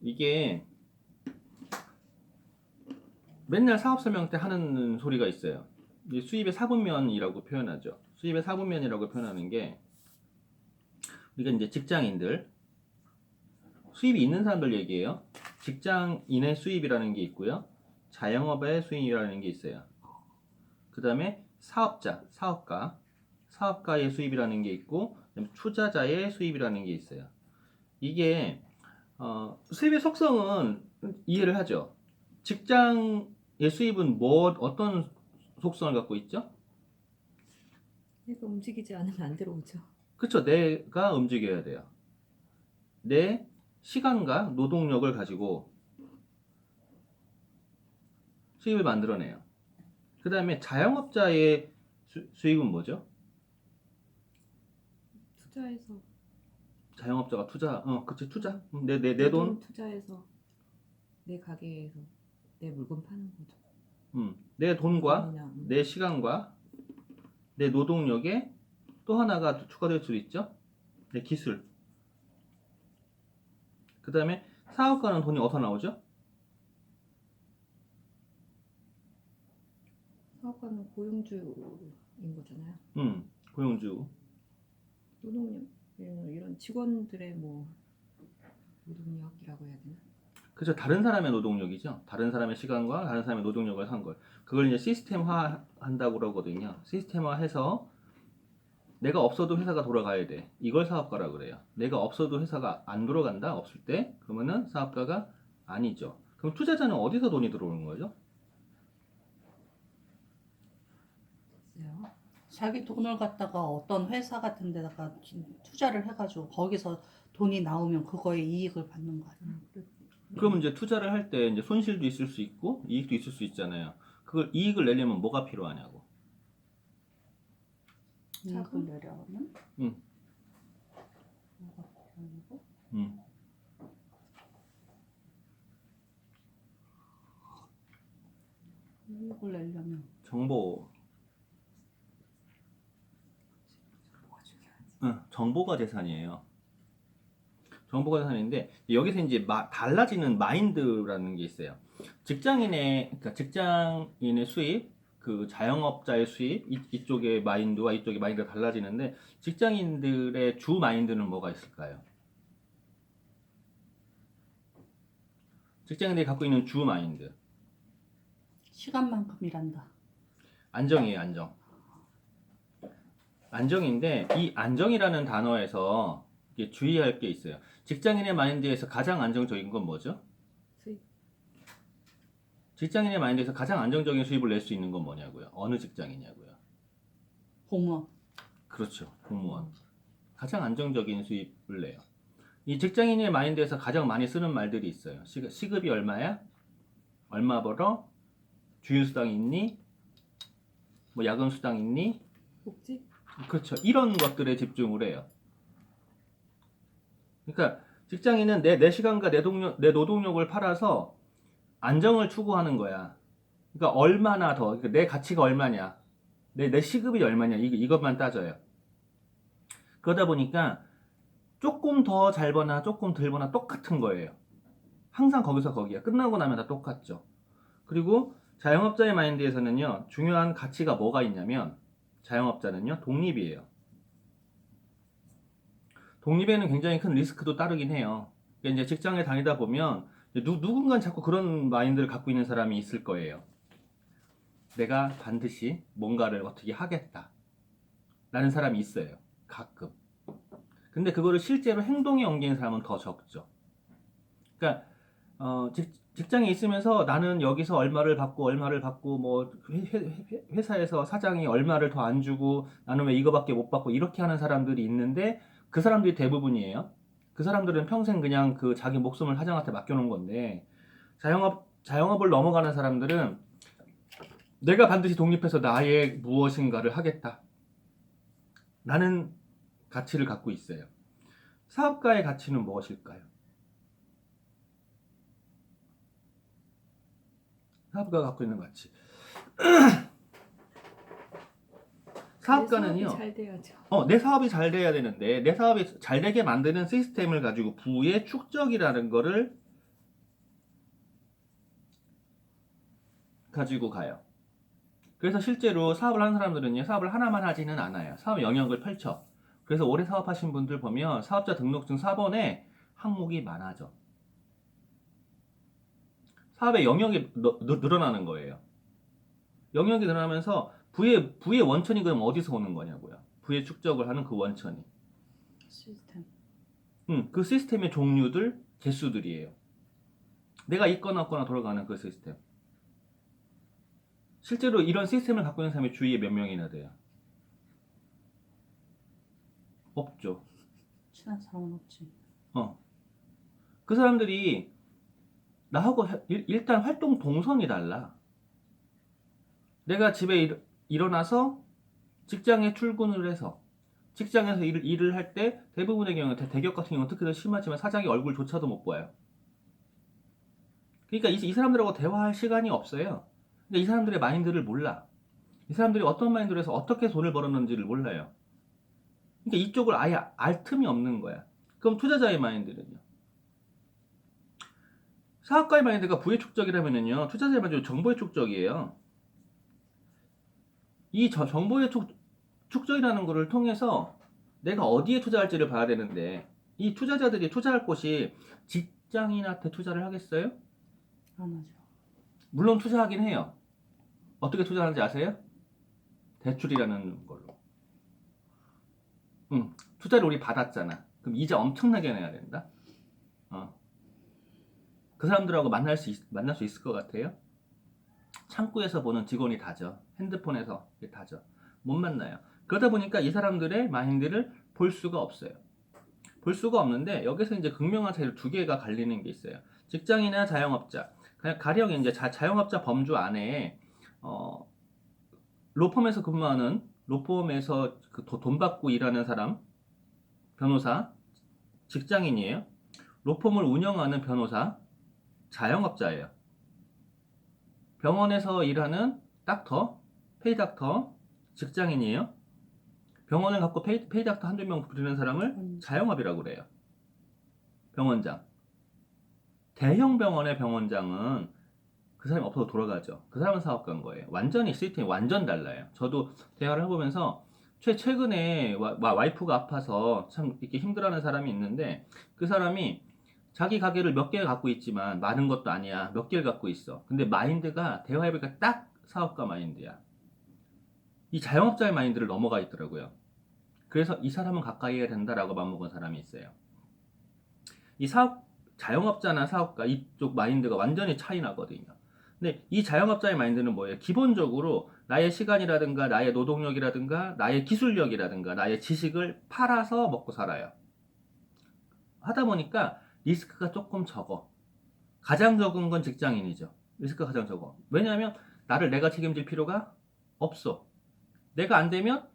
이게 맨날 사업 설명 때 하는 소리가 있어요. 이 수입의 4분면이라고 표현하죠. 수입의 4분면이라고 표현하는 게 우리가 이제 직장인들 수입이 있는 사람들 얘기예요. 직장인의 수입이라는 게 있고요. 자영업의 수입이라는 게 있어요. 그 다음에 사업자, 사업가의 수입이라는 게 있고 투자자의 수입이라는 게 있어요. 이게 수입의 속성은 이해를 하죠. 직장의 수입은 어떤 속성을 갖고 있죠? 내가 움직이지 않으면 안 들어오죠. 그렇죠. 내가 움직여야 돼요. 내 시간과 노동력을 가지고 수입을 만들어내요. 그 다음에 자영업자의 수입은 뭐죠? 투자해서 자영업자가 그치, 투자. 내 내 돈. 돈 투자해서 내 가게에서 내 물건 파는 거죠. 내 돈과 물건이나, 내 시간과 내 노동력에 또 하나가 추가될 수 있죠. 내 기술. 그 다음에 사업가는 돈이 어디서 나오죠? 사업가는 고용주인 거잖아요. 고용주. 노동력 이런 직원들의 뭐 노동력이라고 해야 되나? 그죠. 다른 사람의 노동력이죠. 다른 사람의 시간과 다른 사람의 노동력을 한 걸. 그걸 이제 시스템화 한다고 그러거든요. 시스템화해서 내가 없어도 회사가 돌아가야 돼. 이걸 사업가라 그래요. 내가 없어도 회사가 안 돌아간다. 없을 때 그러면은 사업가가 아니죠. 그럼 투자자는 어디서 돈이 들어오는 거죠? 글쎄요. 자기 돈을 갖다가 어떤 회사 같은 데다가 투자를 해가지고 거기서 돈이 나오면 그거에 이익을 받는 거 아니에요? 그러면 이제 투자를 할 때 이제 손실도 있을 수 있고 이익도 있을 수 있잖아요. 그걸 이익을 내려면 뭐가 필요하냐고. 이익을 내려면 응. 뭐가 필요하고? 이익을 내려면 정보. 뭐가 중요하지? 정보가 재산이에요. 정보가 재산인데 여기서 이제 달라지는 마인드라는 게 있어요. 그러니까 직장인의 수입, 그 자영업자의 수입 이쪽의 마인드와 이쪽의 마인드가 달라지는데 직장인들의 주 마인드는 뭐가 있을까요? 직장인들이 갖고 있는 주 마인드 시간만큼 일한다. 안정이에요. 안정인데 이 안정이라는 단어에서 이게 주의할 게 있어요. 직장인의 마인드에서 가장 안정적인 건 뭐죠? 수입. 직장인의 마인드에서 가장 안정적인 수입을 낼 수 있는 건 뭐냐고요? 어느 직장이냐고요? 공무원. 그렇죠. 공무원. 가장 안정적인 수입을 내요. 이 직장인의 마인드에서 가장 많이 쓰는 말들이 있어요. 시급이 얼마야? 얼마 벌어? 주휴수당 있니? 뭐 야근수당 있니? 복지? 그렇죠. 이런 것들에 집중을 해요. 그러니까 직장인은 내 시간과 내 노동력을 팔아서 안정을 추구하는 거야. 그러니까 얼마나 더, 그러니까 내 가치가 얼마냐, 내 시급이 얼마냐, 이것만 따져요. 그러다 보니까 조금 더 잘 버나 조금 덜 버나 똑같은 거예요. 항상 거기서 거기야. 끝나고 나면 다 똑같죠. 그리고 자영업자의 마인드에서는요, 중요한 가치가 뭐가 있냐면, 자영업자는요, 독립이에요. 독립에는 굉장히 큰 리스크도 따르긴 해요. 그러니까 이제 직장에 다니다 보면 누군가는 자꾸 그런 마인드를 갖고 있는 사람이 있을 거예요. 내가 반드시 뭔가를 어떻게 하겠다 라는 사람이 있어요. 가끔. 근데 그거를 실제로 행동에 옮기는 사람은 더 적죠. 그러니까 직장에 있으면서 나는 여기서 얼마를 받고 뭐 회사에서 사장이 얼마를 더 안 주고 나는 왜 이거밖에 못 받고 이렇게 하는 사람들이 있는데 그 사람들이 대부분이에요. 그 사람들은 평생 그냥 그 자기 목숨을 사장한테 맡겨놓은 건데 자영업을 넘어가는 사람들은 내가 반드시 독립해서 나의 무엇인가를 하겠다 라는 가치를 갖고 있어요. 사업가의 가치는 무엇일까요? 사업가가 갖고 있는 가치. 사업가는요. 내 사업이 잘 돼야죠. 내 사업이 잘 돼야 되는데 내 사업이 잘 되게 만드는 시스템을 가지고 부의 축적이라는 거를 가지고 가요. 그래서 실제로 사업을 하는 사람들은요, 사업을 하나만 하지는 않아요. 사업 영역을 펼쳐. 그래서 오래 사업하신 분들 보면 사업자 등록증 4번에 항목이 많아져. 사업의 영역이 늘어나는 거예요. 영역이 늘어나면서 부의 원천이 그럼 어디서 오는 거냐고요. 부의 축적을 하는 그 원천이. 시스템. 그 시스템의 종류들, 개수들이에요. 내가 있거나 없거나 돌아가는 그 시스템. 실제로 이런 시스템을 갖고 있는 사람이 주위에 몇 명이나 돼요? 없죠. 친한 사람은 없지. 그 사람들이 나하고 일단 활동 동선이 달라. 내가 집에 일어나서 직장에 출근을 해서 직장에서 일을 할 때 대부분의 경우, 대기업 같은 경우는 특히 더 심하지만 사장이 얼굴조차도 못 봐요. 그러니까 이 사람들하고 대화할 시간이 없어요. 근데 이 사람들의 마인드를 몰라. 이 사람들이 어떤 마인드로 해서 어떻게 돈을 벌었는지를 몰라요. 그러니까 이쪽을 아예 알 틈이 없는 거야. 그럼 투자자의 마인드는요? 사업가의 마인드가 부의 축적이라면요, 투자자의 마인드는 정보의 축적이에요. 이 정보의 축적이라는 것을 통해서 내가 어디에 투자할지를 봐야 되는데, 이 투자자들이 투자할 곳이 직장인한테 투자를 하겠어요? 안 하죠. 물론 투자하긴 해요. 어떻게 투자하는지 아세요? 대출이라는 걸로. 투자를 우리 받았잖아. 그럼 이자 엄청나게 내야 된다. 그 사람들하고 만날 수 있을 것 같아요? 창구에서 보는 직원이 다죠. 핸드폰에서 다죠. 못 만나요. 그러다 보니까 이 사람들의 마인드를 볼 수가 없어요. 볼 수가 없는데 여기서 이제 극명한 차이로 두 개가 갈리는 게 있어요. 직장인이나 자영업자. 가령 이제 자영업자 범주 안에 로펌에서 근무하는, 로펌에서 돈 받고 일하는 사람, 변호사, 직장인이에요. 로펌을 운영하는 변호사, 자영업자예요. 병원에서 일하는 닥터, 페이닥터, 직장인이에요. 병원을 갖고 페이닥터 한두 명 부리는 사람을 자영업이라고 그래요. 병원장. 대형 병원의 병원장은 그 사람이 없어도 돌아가죠. 그 사람은 사업가인 거예요. 완전히 시스템이 완전 달라요. 저도 대화를 해보면서 최근에 와이프가 아파서 참 이렇게 힘들어하는 사람이 있는데, 그 사람이 자기 가게를 몇 개 갖고 있지만 많은 것도 아니야. 몇 개를 갖고 있어. 근데 마인드가 대화해보니까 딱 사업가 마인드야. 이 자영업자의 마인드를 넘어가 있더라고요. 그래서 이 사람은 가까이 해야 된다라고 맘먹은 사람이 있어요. 이 자영업자나 사업가 이쪽 마인드가 완전히 차이 나거든요. 근데 이 자영업자의 마인드는 뭐예요? 기본적으로 나의 시간이라든가 나의 노동력이라든가 나의 기술력이라든가 나의 지식을 팔아서 먹고 살아요. 하다 보니까 리스크가 조금 적어. 가장 적은 건 직장인이죠. 리스크가 가장 적어. 왜냐하면 내가 책임질 필요가 없어. 내가 안 되면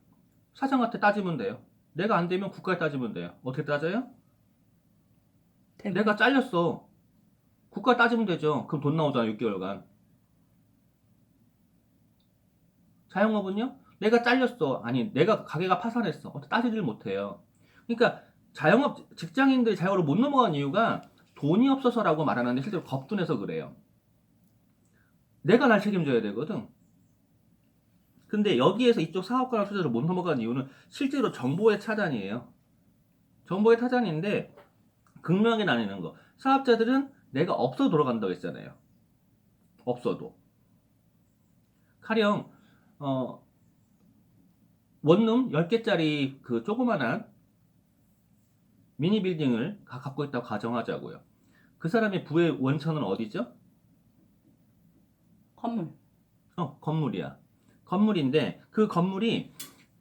사장한테 따지면 돼요. 내가 안 되면 국가에 따지면 돼요. 어떻게 따져요? 내가 잘렸어. 국가에 따지면 되죠. 그럼 돈 나오잖아, 6개월간. 자영업은요? 내가 잘렸어. 아니, 내가 가게가 파산했어. 어떻게 따지질 못해요. 그러니까 직장인들이 자영업으로 못 넘어간 이유가 돈이 없어서라고 말하는데 실제로 겁도 내서 그래요. 내가 날 책임져야 되거든. 근데 여기에서 이쪽 사업가나 투자를 못 넘어간 이유는 실제로 정보의 차단이에요. 정보의 차단인데 극명하게 나뉘는 거. 사업자들은 내가 없어도 돌아간다고 했잖아요. 없어도. 가령 원룸 10개짜리 그 조그만한 미니 빌딩을 갖고 있다고 가정하자고요. 그 사람의 부의 원천은 어디죠? 건물. 건물이야. 건물인데 그 건물이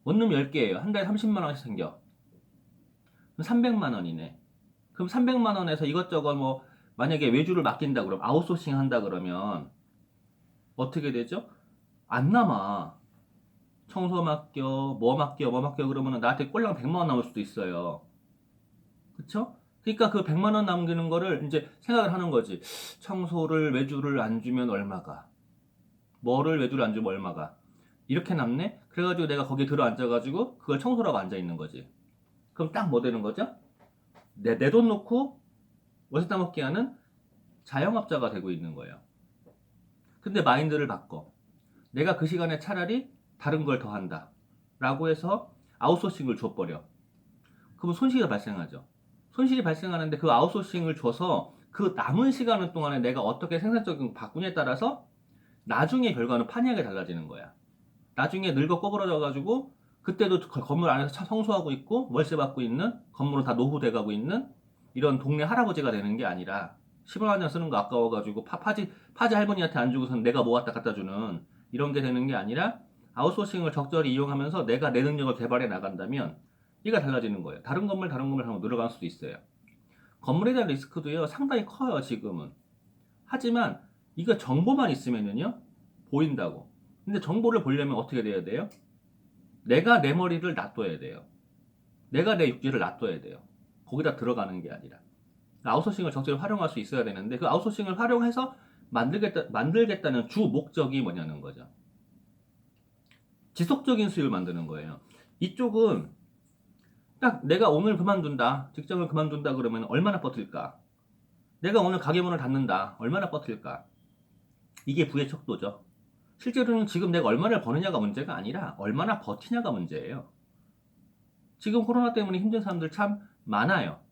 원룸 10개예요. 한 달에 30만 원씩 생겨. 그럼 300만 원이네. 그럼 300만 원에서 이것저것 뭐 만약에 외주를 맡긴다 그러면 아웃소싱 한다 그러면 어떻게 되죠? 안 남아. 청소 맡겨, 뭐 맡겨 그러면 나한테 꼴랑 100만 원 남을 수도 있어요. 그쵸? 그러니까 그 100만 원 남기는 거를 이제 생각을 하는 거지. 청소를 외주를 안 주면 얼마가? 뭐를 외주를 안 주면 얼마가? 이렇게 남네? 그래가지고 내가 거기에 들어 앉아가지고 그걸 청소라고 앉아 있는 거지. 그럼 딱 뭐 되는 거죠? 내 돈 놓고 월세 따먹기 하는 자영업자가 되고 있는 거예요. 근데 마인드를 바꿔. 내가 그 시간에 차라리 다른 걸 더 한다. 라고 해서 아웃소싱을 줘버려. 그러면 손실이 발생하죠. 손실이 발생하는데 그 아웃소싱을 줘서 그 남은 시간 동안에 내가 어떻게 생산적인 바꾸냐에 따라서 나중에 결과는 판이하게 달라지는 거야. 나중에 늙어 꼬부러져가지고 그때도 건물 안에서 청소하고 있고 월세 받고 있는, 건물은 다 노후돼 가고 있는 이런 동네 할아버지가 되는 게 아니라 10원 한 장 쓰는 거 아까워가지고 파지 할머니한테 안 주고선 내가 모았다 갖다 주는 이런 게 되는 게 아니라 아웃소싱을 적절히 이용하면서 내가 내 능력을 개발해 나간다면 이가 달라지는 거예요. 다른 건물 하면 늘어갈 수도 있어요. 건물에 대한 리스크도요 상당히 커요 지금은. 하지만 이거 정보만 있으면은요 보인다고. 근데 정보를 보려면 어떻게 돼야 돼요? 내가 내 머리를 놔둬야 돼요. 내가 내 육지를 놔둬야 돼요. 거기다 들어가는 게 아니라. 아웃소싱을 적절히 활용할 수 있어야 되는데 그 아웃소싱을 활용해서 만들겠다는 주 목적이 뭐냐는 거죠. 지속적인 수익을 만드는 거예요. 이쪽은 딱 내가 오늘 그만둔다, 직장을 그만둔다 그러면 얼마나 버틸까? 내가 오늘 가게 문을 닫는다, 얼마나 버틸까? 이게 부의 척도죠. 실제로는 지금 내가 얼마나 버느냐가 문제가 아니라 얼마나 버티냐가 문제예요. 지금 코로나 때문에 힘든 사람들 참 많아요.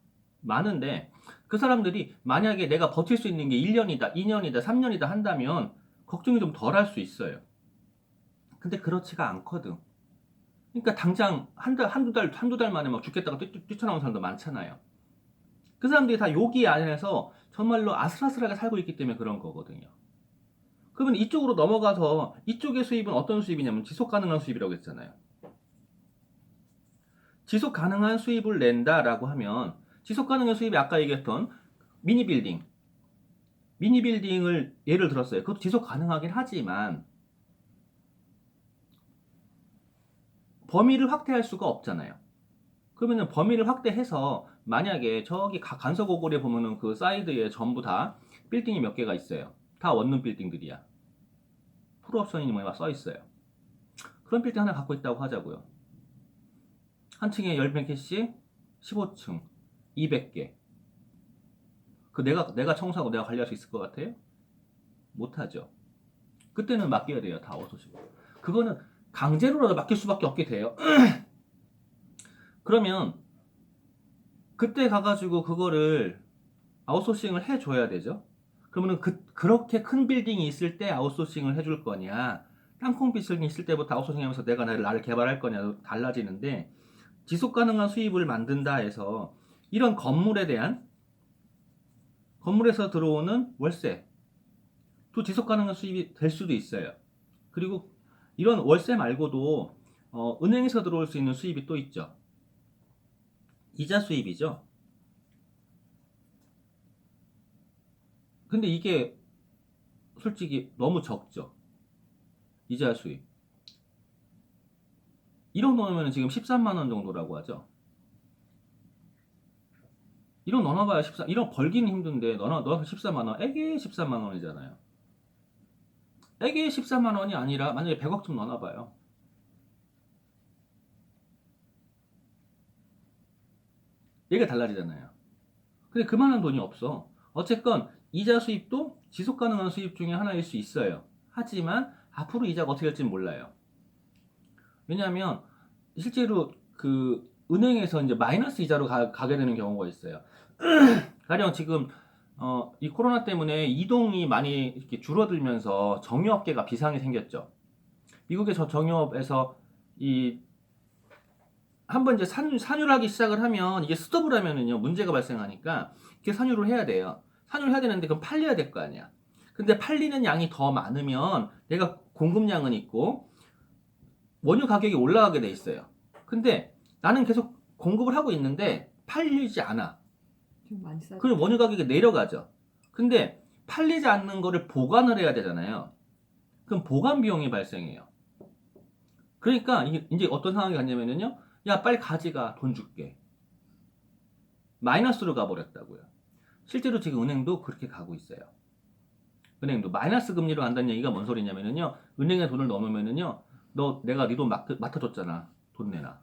많은데 그 사람들이 만약에 내가 버틸 수 있는 게 1년이다, 2년이다, 3년이다 한다면 걱정이 좀 덜 할 수 있어요. 근데 그렇지가 않거든. 그러니까 당장 한두 달 만에 막 죽겠다고 뛰쳐나온 사람도 많잖아요. 그 사람들이 다 여기 안에서 정말로 아슬아슬하게 살고 있기 때문에 그런 거거든요. 그러면 이쪽으로 넘어가서 이쪽의 수입은 어떤 수입이냐면 지속 가능한 수입이라고 했잖아요. 지속 가능한 수입을 낸다라고 하면 지속 가능한 수입이 아까 얘기했던 미니 빌딩을 예를 들었어요. 그것도 지속 가능하긴 하지만 범위를 확대할 수가 없잖아요. 그러면은 범위를 확대해서 만약에 저기 간서고골에 보면은 그 사이드에 전부 다 빌딩이 몇 개가 있어요. 다 원룸 빌딩들이야. 풀옵션이 뭐야 써 있어요. 그런 빌딩 하나 갖고 있다고 하자고요. 한 층에 10몇 개씩 15층 200개. 그 내가 청소하고 내가 관리할 수 있을 것 같아요? 못하죠. 그때는 맡겨야 돼요. 다 어서시고. 그거는 강제로라도 맡길 수밖에 없게 돼요. 그러면 그때 가가지고 그거를 아웃소싱을 해줘야 되죠. 그러면은 그렇게 큰 빌딩이 있을 때 아웃소싱을 해줄 거냐, 땅콩 빌딩이 있을 때부터 아웃소싱하면서 내가 나를 개발할 거냐 달라지는데 지속 가능한 수입을 만든다 해서 이런 건물에서 들어오는 월세 또 지속 가능한 수입이 될 수도 있어요. 그리고 이런 월세 말고도 은행에서 들어올 수 있는 수입이 또 있죠. 이자 수입이죠. 근데 이게 솔직히 너무 적죠. 이자 수입. 1억 넣으면 지금 13만 원 정도라고 하죠. 1억 넣어봐야 1억 벌기는 힘든데 넣어서 14만 원, 애게 14만 원이잖아요. 애게 14만 원이 아니라 만약에 100억 좀 넣어봐요. 얘가 달라지잖아요. 근데 그만한 돈이 없어. 어쨌건 이자 수입도 지속 가능한 수입 중에 하나일 수 있어요. 하지만 앞으로 이자가 어떻게 될지 몰라요. 왜냐하면 실제로 그 은행에서 이제 마이너스 이자로 가게 되는 경우가 있어요. 가령 지금 이 코로나 때문에 이동이 많이 이렇게 줄어들면서 정유업계가 비상이 생겼죠. 미국의 저 정유업에서 한번 이제 산유하기 시작을 하면 이게 스톱을 하면은요 문제가 발생하니까 이렇게 산유를 해야 돼요. 산유를 해야 되는데 그럼 팔려야 될 거 아니야. 근데 팔리는 양이 더 많으면 내가 공급량은 있고 원유 가격이 올라가게 돼 있어요. 근데 나는 계속 공급을 하고 있는데 팔리지 않아. 좀 많이 싸. 그럼 원유 가격이 내려가죠. 근데 팔리지 않는 거를 보관을 해야 되잖아요. 그럼 보관 비용이 발생해요. 그러니까 이제 어떤 상황이 갔냐면요. 야 빨리 가져가 돈 줄게. 마이너스로 가버렸다고요. 실제로 지금 은행도 그렇게 가고 있어요. 은행도 마이너스 금리로 간다는 얘기가 뭔 소리냐면요. 은행에 돈을 넣으면요. 내가 네 돈 맡아줬잖아. 돈 내놔.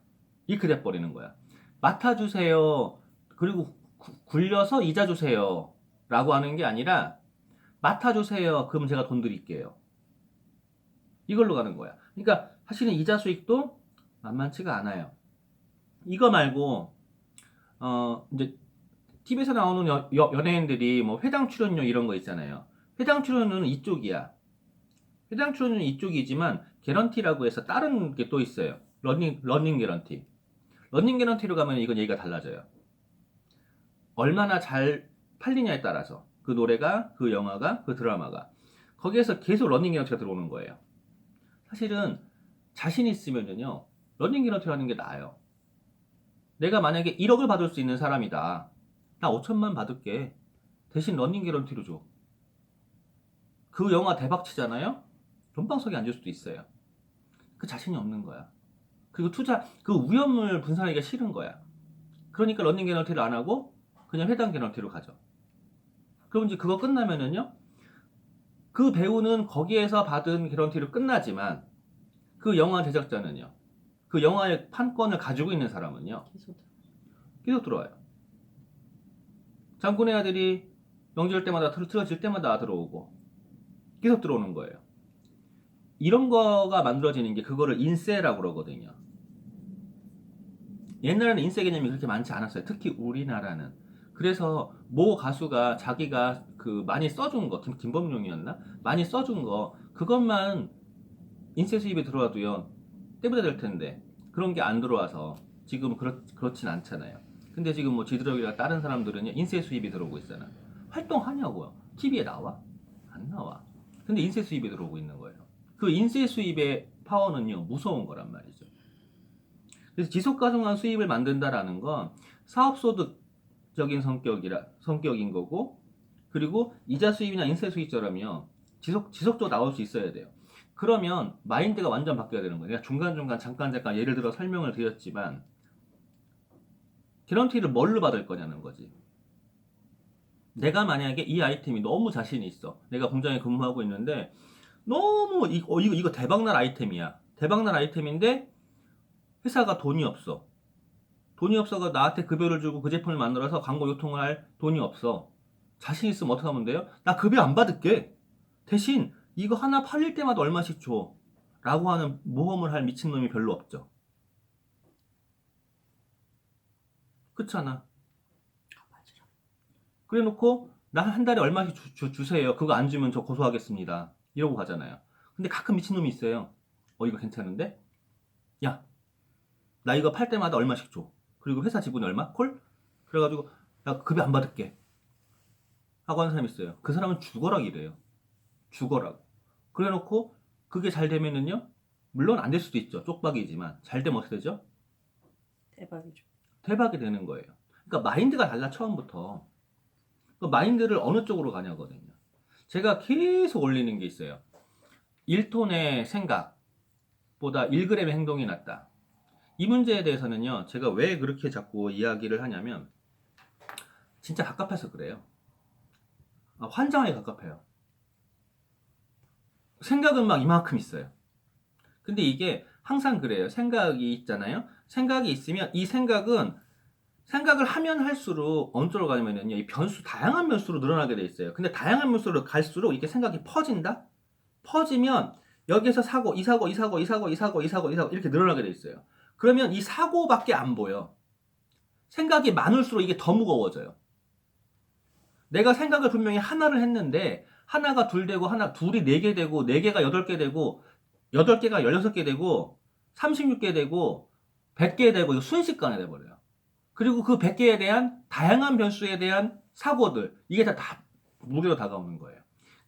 이렇게 돼버리는 거야. 맡아주세요. 그리고 굴려서 이자 주세요. 라고 하는 게 아니라 맡아주세요. 그럼 제가 돈 드릴게요. 이걸로 가는 거야. 그러니까 사실은 이자 수익도 만만치가 않아요. 이거 말고 이제 TV에서 나오는 연예인들이 뭐 회당 출연료 이런 거 있잖아요. 회당 출연료는 이쪽이야. 회당 출연료는 이쪽이지만 개런티라고 해서 다른 게 또 있어요. 러닝 개런티. 러닝 개런티로 가면 이건 얘기가 달라져요. 얼마나 잘 팔리냐에 따라서 그 노래가, 그 영화가, 그 드라마가 거기에서 계속 러닝 개런티가 들어오는 거예요. 사실은 자신 있으면요 러닝 개런티를 하는 게 나아요. 내가 만약에 1억을 받을 수 있는 사람이다. 나 5천만 받을게. 대신 러닝 개런티로 줘. 그 영화 대박 치잖아요? 돈방석에 앉을 수도 있어요. 그 자신이 없는 거야. 그리고 그 위험을 분산하기가 싫은 거야. 그러니까 러닝 개런티를 안 하고 그냥 회당 개런티로 가죠. 그럼 이제 그거 끝나면은요, 그 배우는 거기에서 받은 개런티로 끝나지만 그 영화 제작자는요, 그 영화의 판권을 가지고 있는 사람은요, 계속 들어와요. 장군의 아들이 명절 때마다 틀어질 때마다 들어오고 계속 들어오는 거예요. 이런 거가 만들어지는 게 그거를 인세라고 그러거든요. 옛날에는 인세 개념이 그렇게 많지 않았어요. 특히 우리나라는. 그래서 모 가수가 자기가 그 많이 써준 거, 김범용이었나? 많이 써준 거, 그것만 인세 수입이 들어와도요, 떼부자 될 텐데, 그런 게 안 들어와서 지금 그렇진 않잖아요. 근데 지금 뭐 지드래곤이나 다른 사람들은요, 인세 수입이 들어오고 있잖아. 활동하냐고요? TV에 나와? 안 나와. 근데 인세 수입이 들어오고 있는 거예요. 그 인세 수입의 파워는요, 무서운 거란 말이죠. 그래서 지속 가능한 수입을 만든다라는 건 사업소득적인 성격인 거고, 그리고 이자 수입이나 인세 수입처럼요, 지속적으로 나올 수 있어야 돼요. 그러면 마인드가 완전 바뀌어야 되는 거예요. 내가 중간중간 잠깐 예를 들어 설명을 드렸지만, 개런티를 뭘로 받을 거냐는 거지. 내가 만약에 이 아이템이 너무 자신이 있어. 내가 공장에 근무하고 있는데 너무 이거 대박날 아이템이야. 대박날 아이템인데 회사가 돈이 없어. 돈이 없어가 나한테 급여를 주고 그 제품을 만들어서 광고 유통을 할 돈이 없어. 자신 있으면 어떻게 하면 돼요? 나 급여 안 받을게. 대신 이거 하나 팔릴 때마다 얼마씩 줘. 라고 하는 모험을 할 미친놈이 별로 없죠. 그렇잖아. 그래 놓고 나 한 달에 얼마씩 주세요. 그거 안 주면 저 고소하겠습니다. 이러고 가잖아요. 근데 가끔 미친놈이 있어요. 이거 괜찮은데? 야, 나 이거 팔 때마다 얼마씩 줘. 그리고 회사 지분이 얼마? 콜? 그래가지고 야, 급여 안 받을게. 하고 하는 사람이 있어요. 그 사람은 죽어라 이래요. 죽어라고. 그래 놓고 그게 잘 되면은요, 물론 안 될 수도 있죠. 쪽박이지만 잘 되면 어떻게 되죠? 대박이죠. 대박이 되는 거예요. 그러니까 마인드가 달라. 처음부터 그 마인드를 어느 쪽으로 가냐거든요. 제가 계속 올리는 게 있어요. 1톤의 생각보다 1g의 행동이 낫다. 이 문제에 대해서는요, 제가 왜 그렇게 자꾸 이야기를 하냐면 진짜 갑갑해서 그래요. 환장하게 갑갑해요. 생각은 막 이만큼 있어요. 근데 이게 항상 그래요. 생각이 있잖아요. 생각이 있으면 이 생각을 하면 할수록 어느 쪽으로 가냐면요, 이 다양한 변수로 늘어나게 돼 있어요. 근데 다양한 변수로 갈수록 이게 생각이 퍼진다? 퍼지면 여기서 사고, 이 사고, 이 사고, 이 사고, 이 사고, 이 사고, 이 사고 이렇게 늘어나게 돼 있어요. 그러면 이 사고밖에 안 보여. 생각이 많을수록 이게 더 무거워져요. 내가 생각을 분명히 하나를 했는데 하나가 둘 되고 둘이 4개 되고 4개가 8개 되고 8개가 16개 되고 36개 되고 100개 되고 이거 순식간에 돼버려요. 그리고 그 100개에 대한 다양한 변수에 대한 사고들, 이게 다 무게로 다가오는 거예요.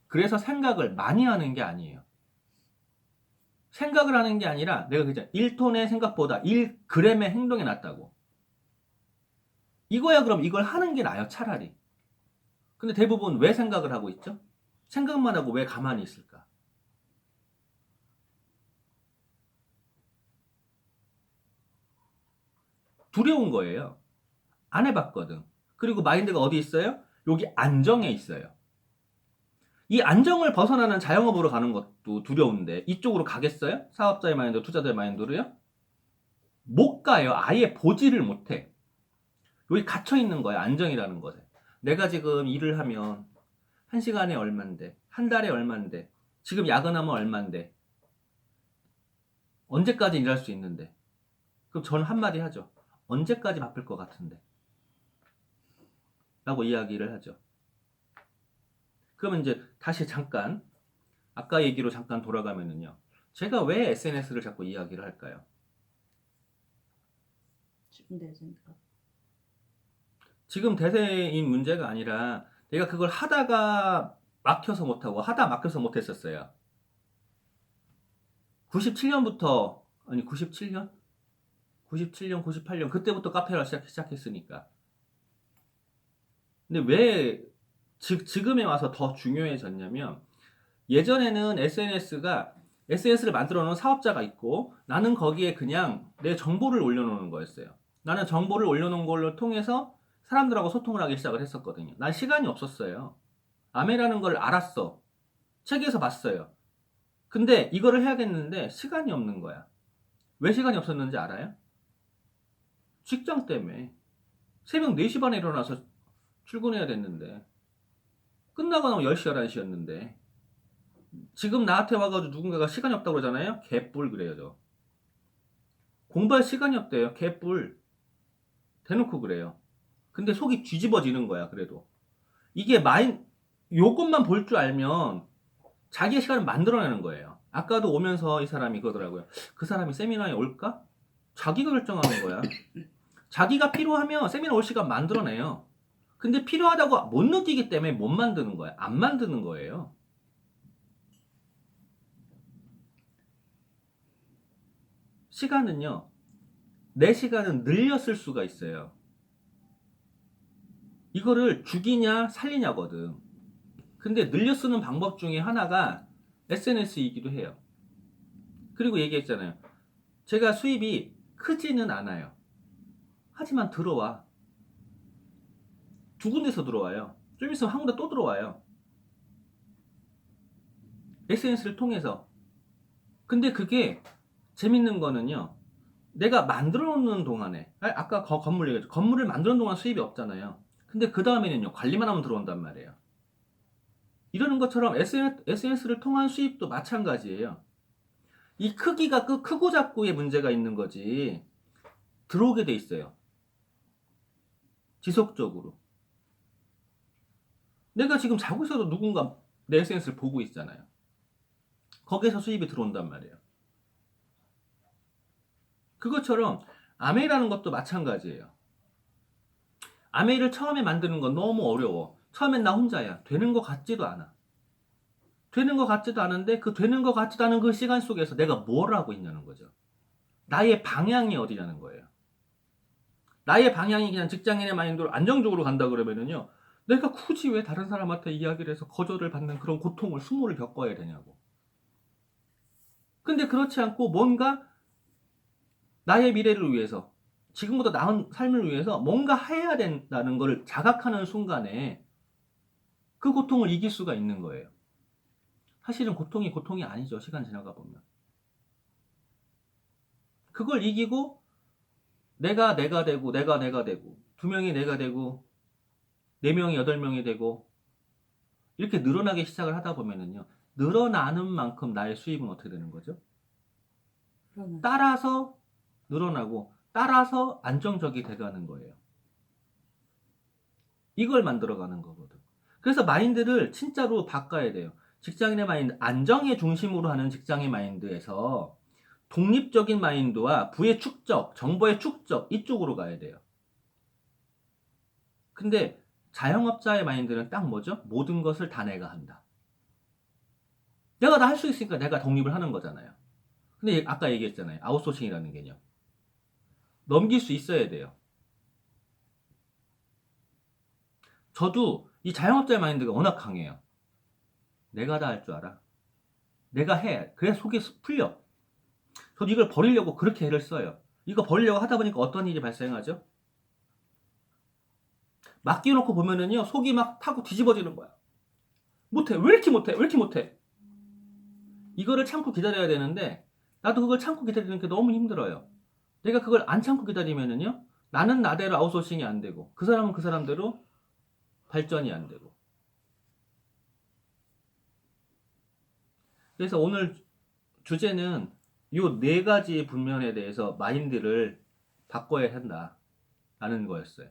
그래서 생각을 많이 하는 게 아니에요. 생각을 하는 게 아니라 내가 그랬잖아. 1톤의 생각보다 1g의 행동이 낫다고. 이거야. 그럼 이걸 하는 게 나아요, 차라리. 근데 대부분 왜 생각을 하고 있죠? 생각만 하고 왜 가만히 있을까? 두려운 거예요. 안 해봤거든. 그리고 마인드가 어디 있어요? 여기 안정에 있어요. 이 안정을 벗어나는 자영업으로 가는 것도 두려운데 이쪽으로 가겠어요? 사업자의 마인드, 투자자의 마인드로요? 못 가요. 아예 보지를 못해. 여기 갇혀있는 거야. 안정이라는 것에. 내가 지금 일을 하면 1시간에 얼만데, 한 달에 얼만데, 지금 야근하면 얼만데, 언제까지 일할 수 있는데? 그럼 저는 한마디 하죠. 언제까지 바쁠 것 같은데? 라고 이야기를 하죠. 그러면 이제 다시 잠깐 아까 얘기로 잠깐 돌아가면은요. 제가 왜 SNS를 자꾸 이야기를 할까요? 지금 대세니까. 지금 대세인 문제가 아니라 내가 그걸 하다가 막혀서 못하고 하다 막혀서 못했었어요. 97년부터 아니 97년? 97년, 98년 그때부터 카페를 시작했으니까. 근데 왜 지금에 와서 더 중요해졌냐면 예전에는 SNS를 만들어 놓은 사업자가 있고 나는 거기에 그냥 내 정보를 올려놓는 거였어요. 나는 정보를 올려놓은 걸로 통해서 사람들하고 소통을 하기 시작을 했었거든요. 난 시간이 없었어요. 아메라는 걸 알았어. 책에서 봤어요. 근데 이거를 해야겠는데 시간이 없는 거야. 왜 시간이 없었는지 알아요? 직장 때문에. 새벽 4시 반에 일어나서 출근해야 됐는데 끝나고 나면 10시, 11시였는데 지금 나한테 와가지고 누군가가 시간이 없다고 그러잖아요. 개뿔 그래요 저. 공부할 시간이 없대요. 개뿔. 대놓고 그래요. 근데 속이 뒤집어지는 거야 그래도. 이게 요것만 볼 줄 알면 자기의 시간을 만들어내는 거예요. 아까도 오면서 이 사람이 그러더라고요. 그 사람이 세미나에 올까? 자기가 결정하는 거야. 자기가 필요하면 세미나 올 시간 만들어내요. 근데 필요하다고 못 느끼기 때문에 못 만드는 거야. 안 만드는 거예요. 시간은요. 내 시간은 늘려 쓸 수가 있어요. 이거를 죽이냐 살리냐거든. 근데 늘려 쓰는 방법 중에 하나가 SNS이기도 해요. 그리고 얘기했잖아요. 제가 수입이 크지는 않아요. 하지만 들어와. 두 군데서 들어와요. 좀 있으면 한 군데 또 들어와요. SNS를 통해서. 근데 그게 재밌는 거는요. 내가 만들어 놓는 동안에 아까 건물 얘기했죠. 건물을 만드는 동안 수입이 없잖아요. 근데 그 다음에는요. 관리만 하면 들어온단 말이에요. 이러는 것처럼 SNS를 통한 수입도 마찬가지예요. 이 크기가 크고 작고의 문제가 있는 거지. 들어오게 돼 있어요. 지속적으로. 내가 지금 자고 있어도 누군가 내 SNS를 보고 있잖아요. 거기에서 수입이 들어온단 말이에요. 그것처럼 아메이라는 것도 마찬가지예요. 아메이를 처음에 만드는 건 너무 어려워. 처음엔 나 혼자야. 되는 것 같지도 않아. 되는 것 같지도 않은데 그 되는 것 같지도 않은 그 시간 속에서 내가 뭘 하고 있냐는 거죠. 나의 방향이 어디냐는 거예요. 나의 방향이 그냥 직장인의 마인드로 안정적으로 간다 그러면은요. 내가 굳이 왜 다른 사람한테 이야기를 해서 거절을 받는 그런 고통을 수모를 겪어야 되냐고. 근데 그렇지 않고 뭔가 나의 미래를 위해서 지금보다 나은 삶을 위해서 뭔가 해야 된다는 걸 자각하는 순간에 그 고통을 이길 수가 있는 거예요. 사실은 고통이 아니죠. 시간 지나가 보면. 그걸 이기고 내가 되고 두 명이 내가 되고 네 명이 여덟 명이 되고 이렇게 늘어나기 시작을 하다 보면은요. 늘어나는 만큼 나의 수입은 어떻게 되는 거죠? 그러나 따라서 늘어나고 따라서 안정적이 돼가는 거예요. 이걸 만들어가는 거거든. 그래서 마인드를 진짜로 바꿔야 돼요. 직장인의 마인드, 안정의 중심으로 하는 직장의 마인드에서 독립적인 마인드와 부의 축적, 정보의 축적 이쪽으로 가야 돼요. 근데 자영업자의 마인드는 딱 뭐죠? 모든 것을 다 내가 한다. 내가 다 할 수 있으니까 내가 독립을 하는 거잖아요. 근데 아까 얘기했잖아요. 아웃소싱이라는 개념. 넘길 수 있어야 돼요. 저도 이 자영업자의 마인드가 워낙 강해요. 내가 다 할 줄 알아. 내가 해. 그래야 속이 풀려. 저도 이걸 버리려고 그렇게 애를 써요. 이거 버리려고 하다 보니까 어떤 일이 발생하죠? 맡겨놓고 보면은요, 속이 막 타고 뒤집어지는 거야. 못해. 왜 이렇게 못해? 왜 이렇게 못해? 이거를 참고 기다려야 되는데, 나도 그걸 참고 기다리는 게 너무 힘들어요. 내가 그걸 안 참고 기다리면은요, 나는 나대로 아웃소싱이 안 되고, 그 사람은 그 사람대로 발전이 안 되고. 그래서 오늘 주제는 요 네 가지 분면에 대해서 마인드를 바꿔야 한다라는 거였어요.